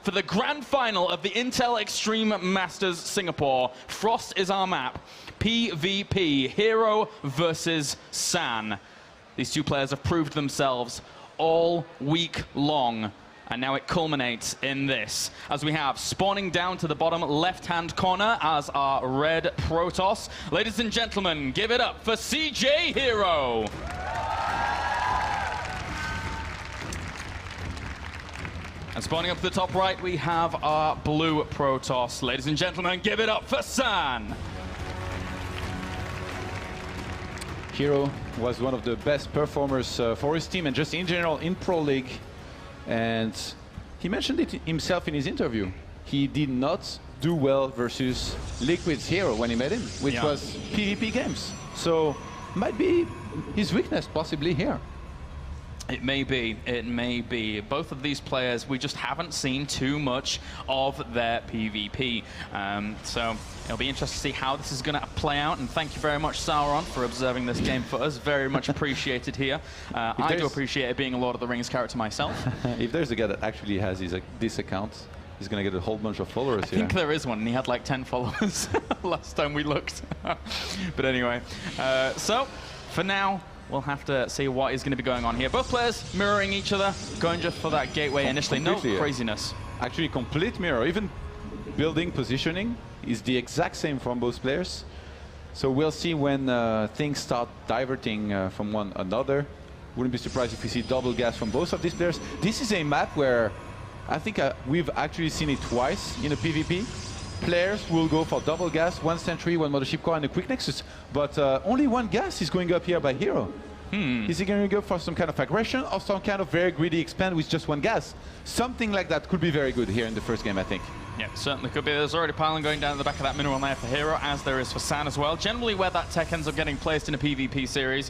for the grand final of the Intel Extreme Masters Singapore. Frost is our map. PvP, herO versus San. These two players have proved themselves all week long. And now it culminates in this, as we have spawning down to the bottom left-hand corner as our red Protoss. Ladies and gentlemen, give it up for CJ herO. And spawning up to the top right, we have our blue Protoss. Ladies and gentlemen, give it up for San. herO was one of the best performers for his team and just in general in Pro League. And he mentioned it himself in his interview. He did not do well versus Liquid's herO when he met him, which was PvP games. So might be his weakness possibly here. It may be, it may be. Both of these players, we just haven't seen too much of their PvP. So it'll be interesting to see how this is going to play out. And thank you very much, Sauron, for observing this game for us. Very much appreciated here. I do appreciate it being a Lord of the Rings character myself. If there's a guy that actually has this account, he's going to get a whole bunch of followers here. I think there is one, and he had like 10 followers last time we looked. But anyway, so for now, we'll have to see what is going to be going on here. Both players mirroring each other, going just for that gateway initially. No craziness. Actually, complete mirror. Even building positioning is the exact same from both players. So we'll see when things start diverting from one another. Wouldn't be surprised if we see double gas from both of these players. This is a map where I think we've actually seen it twice in a PvP. Players will go for double gas, one sentry, one mothership core, and a quick nexus. But only one gas is going up here by herO. Is he going to go for some kind of aggression or some kind of very greedy expand with just one gas? Something like that could be very good here in the first game, I think. Yeah, certainly could be. There's already piling going down at the back of that mineral there for herO, as there is for San as well. Generally where that tech ends up getting placed in a PvP series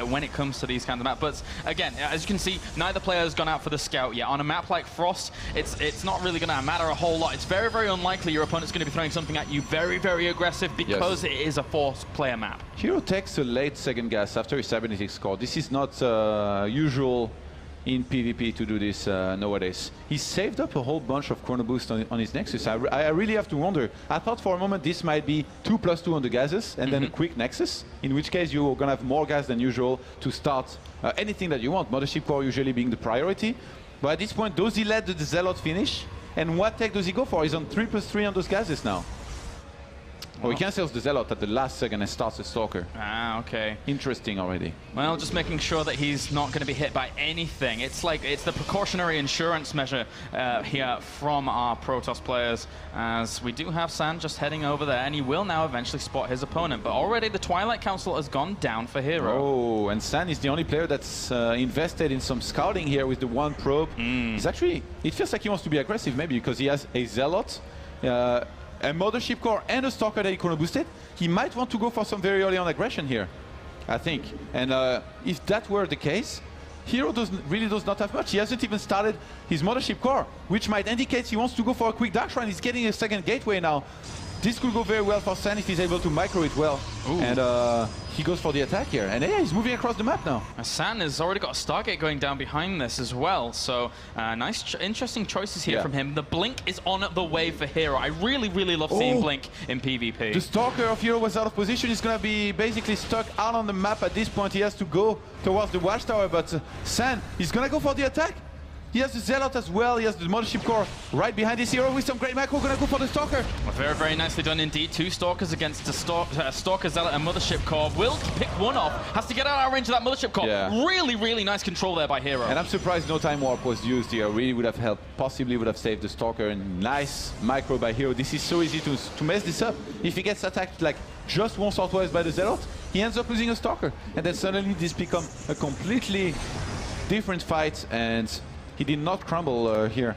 when it comes to these kinds of maps. But again, as you can see, neither player has gone out for the scout yet. On a map like Frost, it's not really going to matter a whole lot. It's very, very unlikely your opponent's going to be throwing something at you very, very aggressive because it is a forced-player map. herO takes a late second gas after his cybernetics score. This is not usual in PvP to do this nowadays. He saved up a whole bunch of chrono boost on his Nexus. I really have to wonder. I thought for a moment this might be 2+2 on the gases and then a quick Nexus, in which case you're gonna have more gas than usual to start anything that you want. Mothership core usually being the priority. But at this point, does he let the Zealot finish? And what tech does he go for? He's on 3+3 on those gases now. Oh, he cancels the Zealot at the last second and starts the Stalker. Ah, okay. Interesting already. Well, just making sure that he's not going to be hit by anything. It's like, it's the precautionary insurance measure here from our Protoss players, as we do have San just heading over there, and he will now eventually spot his opponent. But already the Twilight Council has gone down for herO. Oh, and San is the only player that's invested in some scouting here with the one probe. He's actually, it feels like he wants to be aggressive maybe because he has a Zealot, a Mothership core and a Stalker that he chrono boosted. He might want to go for some very early on aggression here, I think. And if that were the case, herO really does not have much. He hasn't even started his Mothership core, which might indicate he wants to go for a quick Dark Shrine. He's getting a second gateway now. This could go very well for San if he's able to micro it well. Ooh. And he goes for the attack here. And yeah, he's moving across the map now. San has already got a Stargate going down behind this as well. So nice, interesting choices here from him. The Blink is on the way for herO. I really, really love seeing Blink in PvP. The Stalker of herO was out of position. He's going to be basically stuck out on the map at this point. He has to go towards the Watchtower. But San, he's going to go for the attack. He has the Zealot as well. He has the Mothership core right behind his herO with some great macro. Gonna go for the Stalker. Well, very, very nicely done indeed. Two Stalkers against the Stalker, Zealot, and Mothership core. Will pick one off. Has to get out of range of that Mothership core. Yeah. Really, really nice control there by herO. And I'm surprised no Time Warp was used here. Really would have helped. Possibly would have saved the Stalker. And nice micro by herO. This is so easy to mess this up. If he gets attacked like just once or twice by the Zealot, he ends up losing a Stalker. And then suddenly this becomes a completely different fight. And he did not crumble here.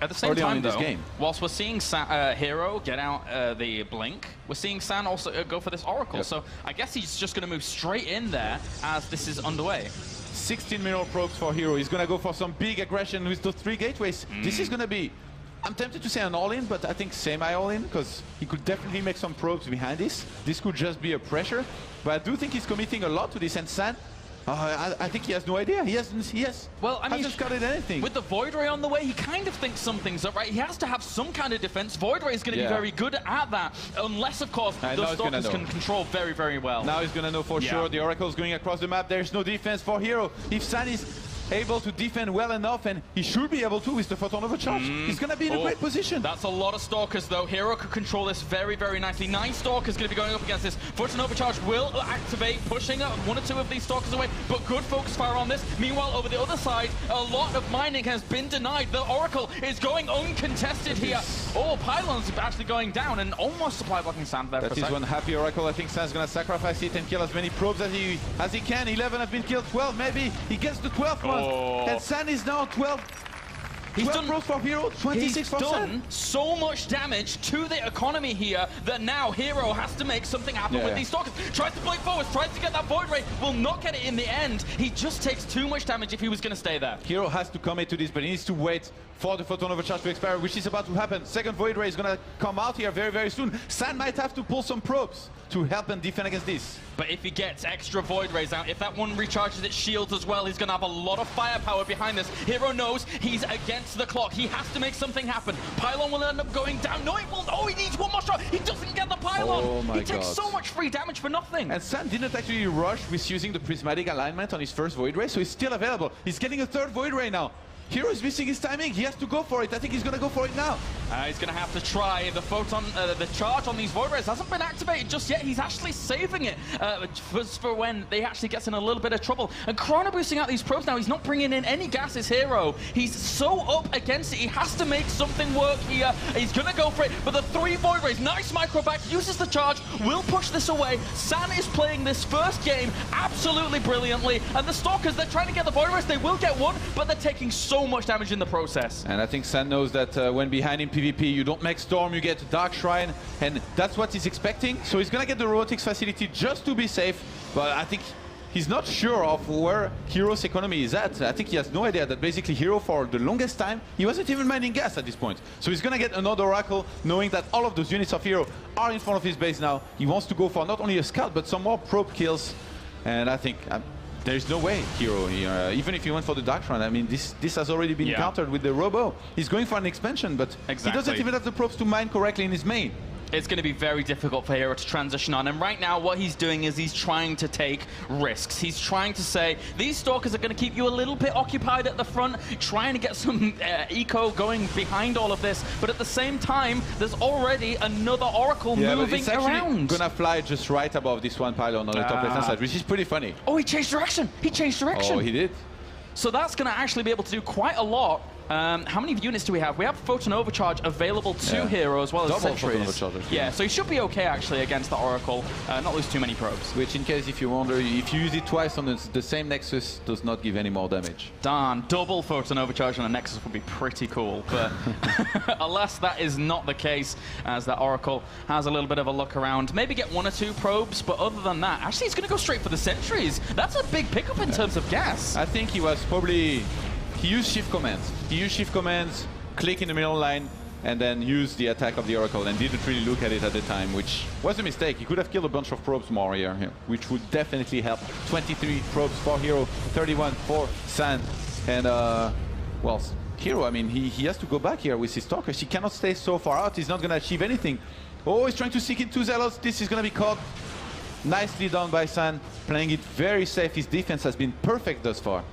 At the same time, though, whilst we're seeing herO get out the Blink, we're seeing San also go for this Oracle. So I guess he's just going to move straight in there as this is underway. 16 mineral probes for herO. He's going to go for some big aggression with those 3 gateways. This is going to be, I'm tempted to say an all-in, but I think semi-all-in, because he could definitely make some probes behind this. This could just be a pressure, but I do think he's committing a lot to this. And San, I think he has no idea. He hasn't got anything. With the Void Ray on the way, he kind of thinks something's up, right? He has to have some kind of defense. Void Ray is going to be very good at that, unless, of course, those Stalkers can control very, very well. Now he's going to know for sure. The Oracle's going across the map. There's no defense for herO. If San is able to defend well enough, and he should be able to with the photon overcharge, he's going to be in a great position. That's a lot of Stalkers, though. herO could control this very, very nicely. 9 Stalkers going to be going up against this. Photon overcharge will activate, pushing up 1 or 2 of these Stalkers away, but good focus fire on this. Meanwhile, over the other side, a lot of mining has been denied. The Oracle is going uncontested here. Oh, Pylon's actually going down, and almost supply blocking Sand there. That is one happy Oracle. I think Sand's going to sacrifice it and kill as many probes as he can. 11 have been killed, 12 maybe. He gets the 12th one. And Sand is now 12. He's done probes for herO, 26 for Sand. He's done so much damage to the economy here that now herO has to make something happen with these Stalkers. Tries to blink forwards, tries to get that Void Ray, will not get it in the end. He just takes too much damage if he was going to stay there. herO has to commit to this, but he needs to wait for the photon overcharge to expire, which is about to happen. Second Void Ray is going to come out here very, very soon. Sand might have to pull some probes to help and defend against this. But if he gets extra Void Rays out, if that one recharges its shields as well, he's going to have a lot of firepower behind this. herO knows he's against the clock. He has to make something happen. Pylon will end up going down. No, he won't. Oh, he needs one more shot. He doesn't get the Pylon. Oh my he takes so much free damage for nothing. And Sand didn't actually rush with using the prismatic alignment on his first Void Ray, so he's still available. He's getting a 3rd Void Ray now. herO is missing his timing. He has to go for it. I think he's going to go for it now. He's going to have to try the photon, the charge on these Void Rays hasn't been activated just yet. He's actually saving it for when they actually gets in a little bit of trouble. And Chrono boosting out these probes now. He's not bringing in any gases, herO. He's so up against it. He has to make something work here. He's going to go for it. But the 3 Void Rays, nice micro back, uses the charge, will push this away. San is playing this first game absolutely brilliantly. And the Stalkers, they're trying to get the Void Rays. They will get one, but they're taking so much damage in the process. And I think San knows that when behind in PvP, you don't make Storm, you get Dark Shrine, and that's what he's expecting. So he's gonna get the robotics facility just to be safe, but I think he's not sure of where herO's economy is at. I think he has no idea that basically herO, for the longest time, he wasn't even mining gas at this point. So he's gonna get another Oracle, knowing that all of those units of herO are in front of his base now. He wants to go for not only a scout, but some more probe kills, and I think there's no way herO, even if he went for the Dark Shrine, I mean, this has already been countered with the Robo. He's going for an expansion, but he doesn't even have the probes to mine correctly in his main. It's going to be very difficult for herO to transition on. And right now, what he's doing is he's trying to take risks. He's trying to say, these Stalkers are going to keep you a little bit occupied at the front, trying to get some eco going behind all of this. But at the same time, there's already another Oracle moving around. Going to fly just right above this one pylon on the top left-hand side, which is pretty funny. Oh, he changed direction. He changed direction. Oh, he did. So that's going to actually be able to do quite a lot. How many units do we have? We have Photon Overcharge available to herO as well as Sentries. Yeah, so he should be okay actually against the Oracle. Not lose too many probes. Which, in case if you wonder, if you use it twice on the same Nexus, does not give any more damage. Darn, double Photon Overcharge on a Nexus would be pretty cool. But alas, that is not the case, as the Oracle has a little bit of a look around. Maybe get 1 or 2 probes, but other than that, actually he's going to go straight for the Sentries. That's a big pickup in terms of gas. I think he was probably... He used shift commands. He used shift commands, click in the middle line, and then use the attack of the Oracle, and didn't really look at it at the time, which was a mistake. He could have killed a bunch of probes more here, which would definitely help. 23 probes for herO, 31 for San. And, well, herO, I mean, he has to go back here with his Stalkers. He cannot stay so far out. He's not going to achieve anything. Oh, he's trying to seek in 2 Zealots. This is going to be caught. Nicely done by San, playing it very safe. His defense has been perfect thus far.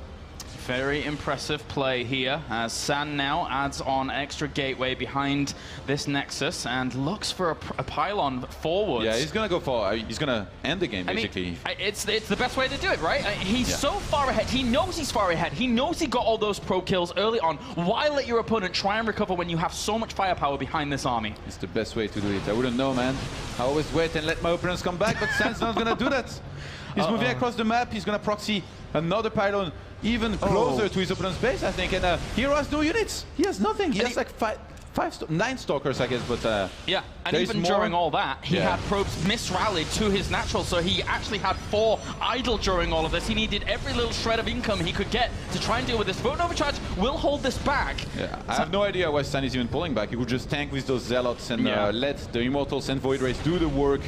Very impressive play here, as San now adds on extra gateway behind this Nexus and looks for a pylon forwards. Yeah, he's gonna go for, he's gonna end the game, basically. I mean, it's the best way to do it, right? He's so far ahead. He knows he's far ahead. He knows he got all those pro kills early on. Why let your opponent try and recover when you have so much firepower behind this army? It's the best way to do it. I wouldn't know, man. I always wait and let my opponents come back, but San's not gonna do that. He's moving across the map. He's gonna proxy another pylon even closer to his opponent's base, I think. And herO has no units. He has nothing. He has like 9 Stalkers, I guess, but yeah, and even during all that, he had probes misrallied to his natural, so he actually had 4 idle during all of this. He needed every little shred of income he could get to try and deal with this. Photon Overcharge will hold this back. Yeah, I have no idea why San is even pulling back. He could just tank with those Zealots and let the Immortals and Void Rays do the work.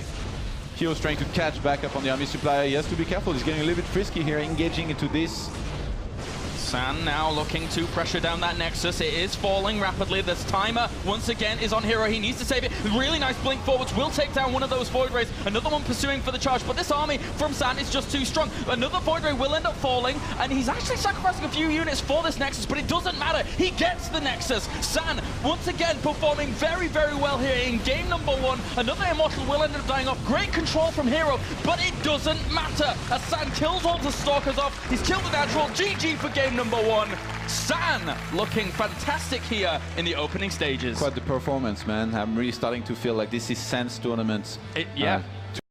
hero's trying to catch back up on the army supply. He has to be careful. He's getting a little bit frisky here, engaging into this. San now looking to pressure down that Nexus. It is falling rapidly. This timer, once again, is on herO. He needs to save it. Really nice blink forwards. Will take down one of those Void Rays. Another one pursuing for the charge. But this army from San is just too strong. Another Void Ray will end up falling. And he's actually sacrificing a few units for this Nexus. But it doesn't matter. He gets the Nexus. San, once again, performing very, very well here in game number 1. Another Immortal will end up dying off. Great control from herO. But it doesn't matter. As San kills all the Stalkers off. He's killed the natural. GG for game number 1. San looking fantastic here in the opening stages. Quite the performance, man. I'm really starting to feel like this is San's tournament. Yeah.